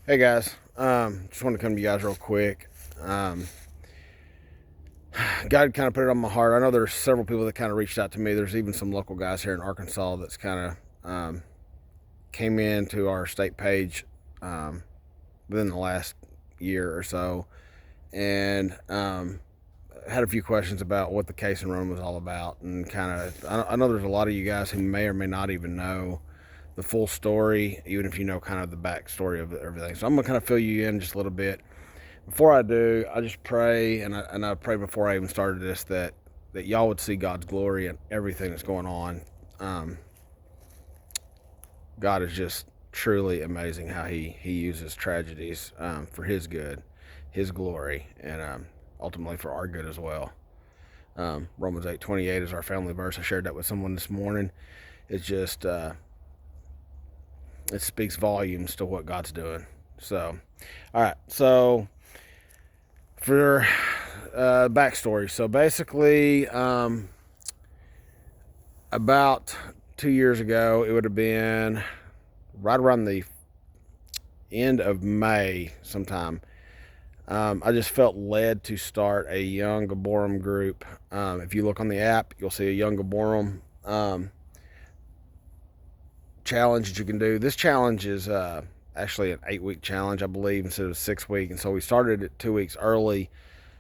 Hey guys, just want to come to you guys real quick. Um, God kind of put it on my heart. I know there's several people that kind of reached out to me. There's even some local guys here in Arkansas that's kind of came into our state page within the last year or so, and had a few questions about what the Cason Run was all about. And kind of, I know there's a lot of you guys who may or may not even know the full story, even if you know kind of the backstory of everything. So I'm gonna kind of fill you in just a little bit. Before I do, I just pray, and I pray before I even started this that y'all would see God's glory in everything that's going on. Um, God is just truly amazing how He uses tragedies for His good, His glory, and ultimately for our good as well. Romans 8:28 is our family verse. I shared that with someone this morning. It's just it speaks volumes to what God's doing. So, all right, so for backstory. So basically, about 2 years ago, it would have been right around the end of May sometime. I just felt led to start a young Gibborim group. If you look on the app, you'll see a young Gibborim challenge that you can do. This challenge is actually an 8-week challenge, I believe, instead of 6 week. And so we started it 2 weeks early.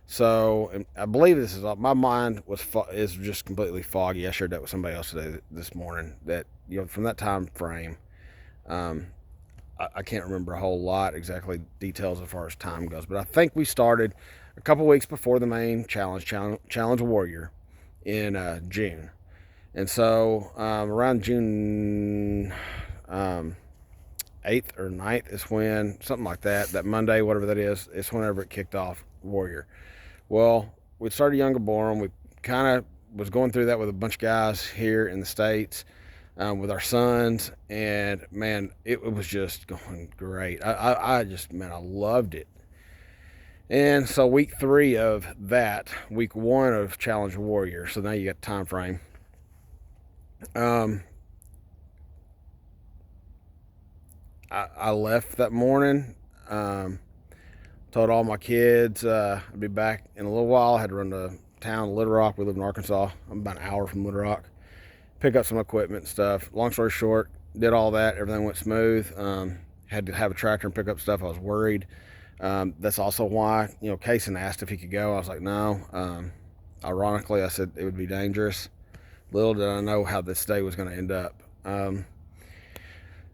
So I believe this is my mind is just completely foggy. I shared that with somebody else this morning. That from that time frame, um, I can't remember a whole lot exactly details as far as time goes. But I think we started a couple weeks before the main challenge warrior in June, and so around June 8th or 9th is when something like that. That Monday, whatever that is, it's whenever it kicked off warrior. Well, we started Younger Borum. We kind of was going through that with a bunch of guys here in the States with our sons. And, man, it was just going great. I just, man, I loved it. And so week 3 of that, week 1 of Challenge Warrior. So now you got the time frame. I left that morning. Told all my kids I'd be back in a little while. I had to run to town, Little Rock. We live in Arkansas. I'm about an hour from Little Rock. Pick up some equipment and stuff. Long story short, did all that. Everything went smooth. Had to have a tractor and pick up stuff. I was worried. That's also why, Cason asked if he could go. I was like, no. Ironically, I said it would be dangerous. Little did I know how this day was going to end up.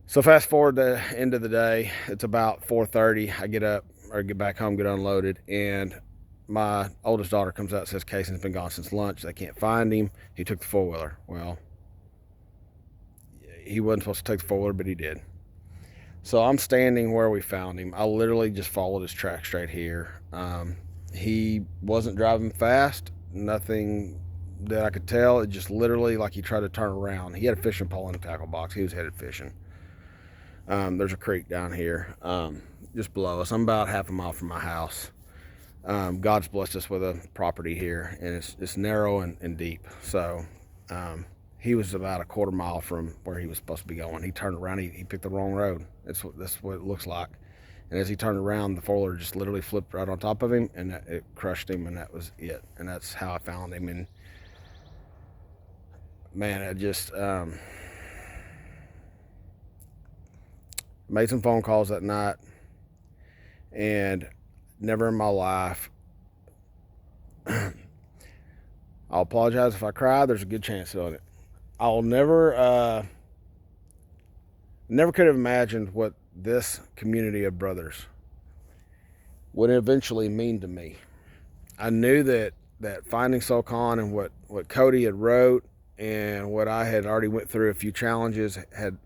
So fast forward to the end of the day. It's about 4:30. I get up or get back home, get unloaded, and my oldest daughter comes out and says Cason's been gone since lunch. They can't find him. He took the four-wheeler. Well, he wasn't supposed to take the four-wheeler, but he did. So I'm standing where we found him. I literally just followed his track straight here. He wasn't driving fast. Nothing that I could tell. It just literally like he tried to turn around. He had a fishing pole in the tackle box. He was headed fishing. There's a creek down here just below us. I'm about half a mile from my house. God's blessed us with a property here, and it's narrow and deep. So he was about a quarter mile from where he was supposed to be going. He turned around. He picked the wrong road. That's what it looks like. And as he turned around, the four-wheeler just literally flipped right on top of him, and it crushed him, and that was it. And that's how I found him. And man, I just made some phone calls that night, and never in my life. I'll apologize if I cry. There's a good chance of it. I'll never could have imagined what this community of brothers would eventually mean to me. I knew that finding Soulcon and what Cody had wrote and what I had already went through a few challenges had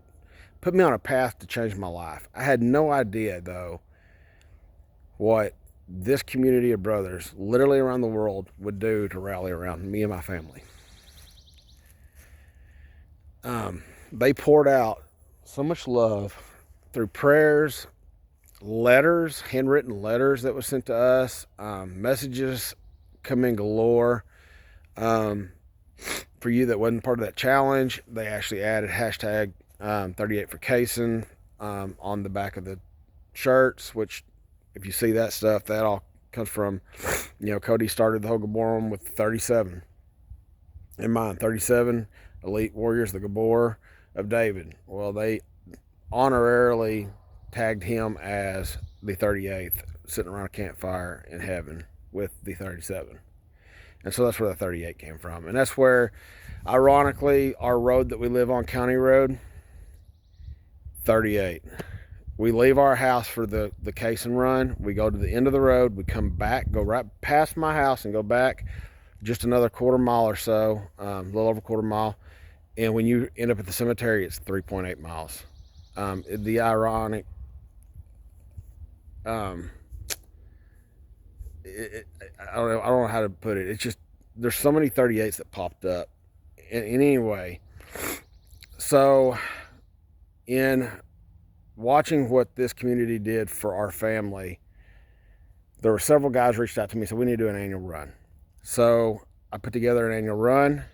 put me on a path to change my life. I had no idea though what this community of brothers literally around the world would do to rally around me and my family. They poured out so much love through prayers, letters, handwritten letters that was sent to us, messages come in galore. For you that wasn't part of that challenge, they actually added hashtag 38 for Cason on the back of shirts, which if you see that stuff, that all comes from, Cody started the whole Gibborim with 37 in mind. 37 elite warriors, the Gibbor of David. Well, they honorarily tagged him as the 38th, sitting around a campfire in heaven with the 37. And so that's where the 38 came from. And that's where, ironically, our road that we live on, County Road, 38. We leave our house for the Cason Run. We go to the end of the road. We come back, go right past my house and go back just another quarter mile or so, a little over a quarter mile. And when you end up at the cemetery, it's 3.8 miles. The ironic, I don't know how to put it. It's just, there's so many 38s that popped up. And anyway, so in watching what this community did for our family, there were several guys reached out to me and said, we need to do an annual run. So I put together an annual run.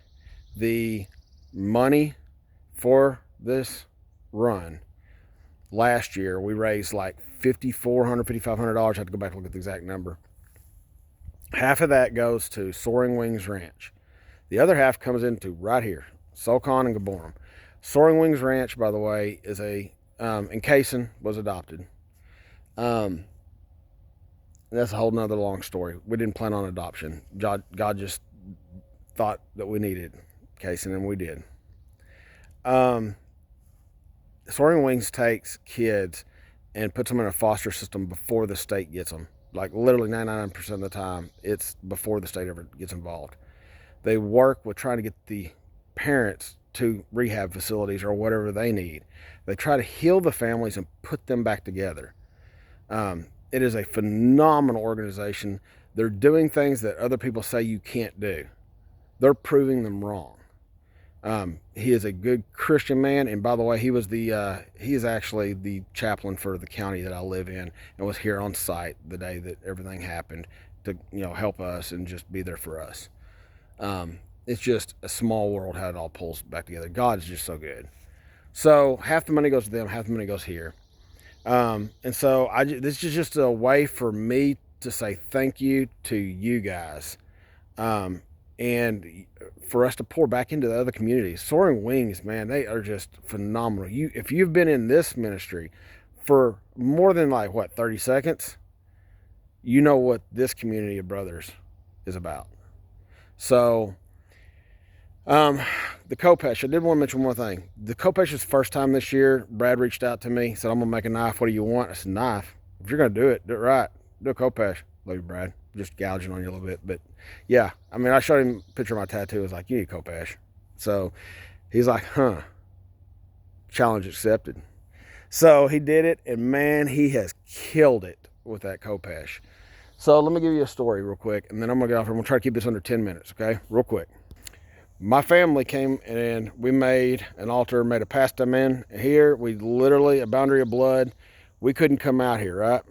The money for this run last year, we raised like $5,400, $5,500. I have to go back and look at the exact number. Half of that goes to Soaring Wings Ranch. The other half comes into right here, Soulcon and Gibborim. Soaring Wings Ranch, by the way, is and Cason was adopted. That's a whole nother long story. We didn't plan on adoption. God just thought that we needed Cason, and we did. Soaring Wings takes kids and puts them in a foster system before the state gets them. Like literally 99% of the time, it's before the state ever gets involved. They work with trying to get the parents to rehab facilities or whatever they need. They try to heal the families and put them back together. It is a phenomenal organization. They're doing things that other people say you can't do. They're proving them wrong. He is a good Christian man, and by the way, he is actually the chaplain for the county that I live in, and was here on site the day that everything happened to help us and just be there for us. It's just a small world how it all pulls back together. God is just so good. So half the money goes to them, half the money goes here, and so this is just a way for me to say thank you to you guys. And for us to pour back into the other communities. Soaring Wings, man, they are just phenomenal. If you've been in this ministry for more than 30 seconds, you know what this community of brothers is about. So, the khopesh, I did want to mention one thing. The khopesh is the first time this year. Brad reached out to me, said, I'm going to make a knife. What do you want? I said, knife. If you're going to do it right. Do a khopesh. Love you, Brad. Just gouging on you a little bit, but yeah, I mean, I showed him a picture of my tattoo. I was like, you need khopesh. So he's like, challenge accepted. So he did it, and man, he has killed it with that khopesh. So let me give you a story real quick, and then I'm gonna get off here. I'm gonna try to keep this under 10 minutes, okay? Real quick. My family came and we made an altar, made a pastament here. We literally, a boundary of blood. We couldn't come out here, right?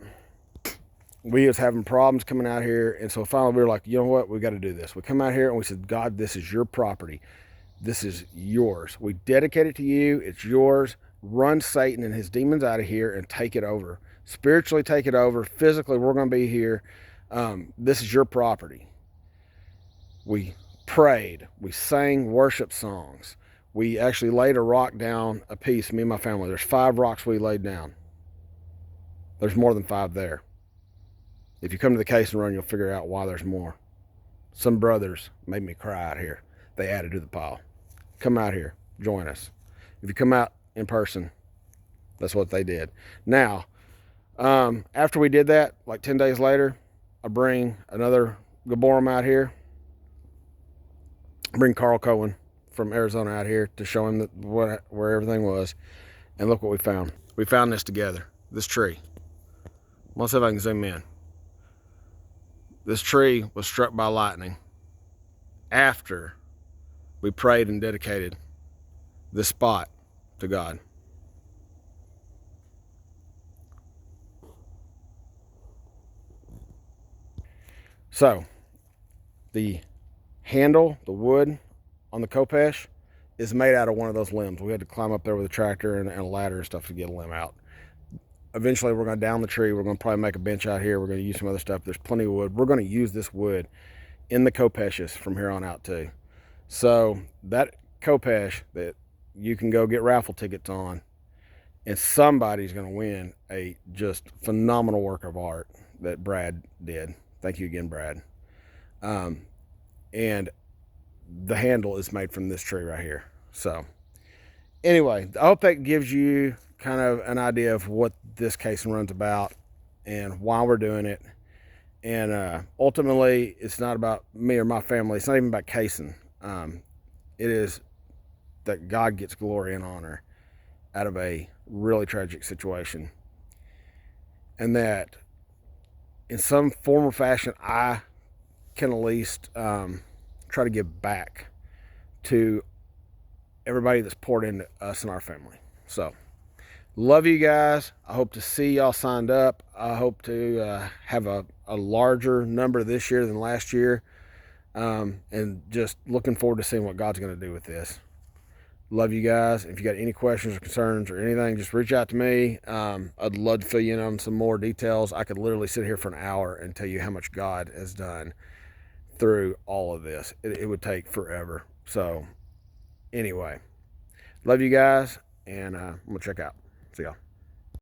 We was having problems coming out here, and so finally we were like, you know what, we got to do this. We come out here and we said, God, this is your property. This is yours. We dedicate it to you. It's yours. Run Satan and his demons out of here and take it over. Spiritually take it over. Physically, we're going to be here. This is your property. We prayed. We sang worship songs. We actually laid a rock down a piece, me and my family. There's 5 rocks we laid down. There's more than 5 there. If you come to the Cason Run, you'll figure out why there's more. Some brothers made me cry out here. They added to the pile. Come out here. Join us. If you come out in person, that's what they did. Now, after we did that, like 10 days later, I bring another Gibborim out here. I bring Carl Cohen from Arizona out here to show him where everything was. And look what we found. We found this together. This tree. Let's see if I can zoom in. This tree was struck by lightning after we prayed and dedicated this spot to God. So, the handle, the wood on the khopesh is made out of one of those limbs. We had to climb up there with a tractor and a ladder and stuff to get a limb out. Eventually, we're going to down the tree. We're going to probably make a bench out here. We're going to use some other stuff. There's plenty of wood. We're going to use this wood in the khopeshes from here on out too. So that khopesh that you can go get raffle tickets on, and somebody's going to win a just phenomenal work of art that Brad did. Thank you again, Brad. And the handle is made from this tree right here. So anyway, I hope that gives you kind of an idea of what this Cason Run's about and why we're doing it. And ultimately, it's not about me or my family. It's not even about Cason. It is that God gets glory and honor out of a really tragic situation. And that in some form or fashion, I can at least try to give back to everybody that's poured into us and our family. So, love you guys. I hope to see y'all signed up. I hope to have a larger number this year than last year. And just looking forward to seeing what God's going to do with this. Love you guys. If you got any questions or concerns or anything, just reach out to me. I'd love to fill you in on some more details. I could literally sit here for an hour and tell you how much God has done through all of this. It would take forever. So anyway, love you guys, and I'm going to check out. See y'all.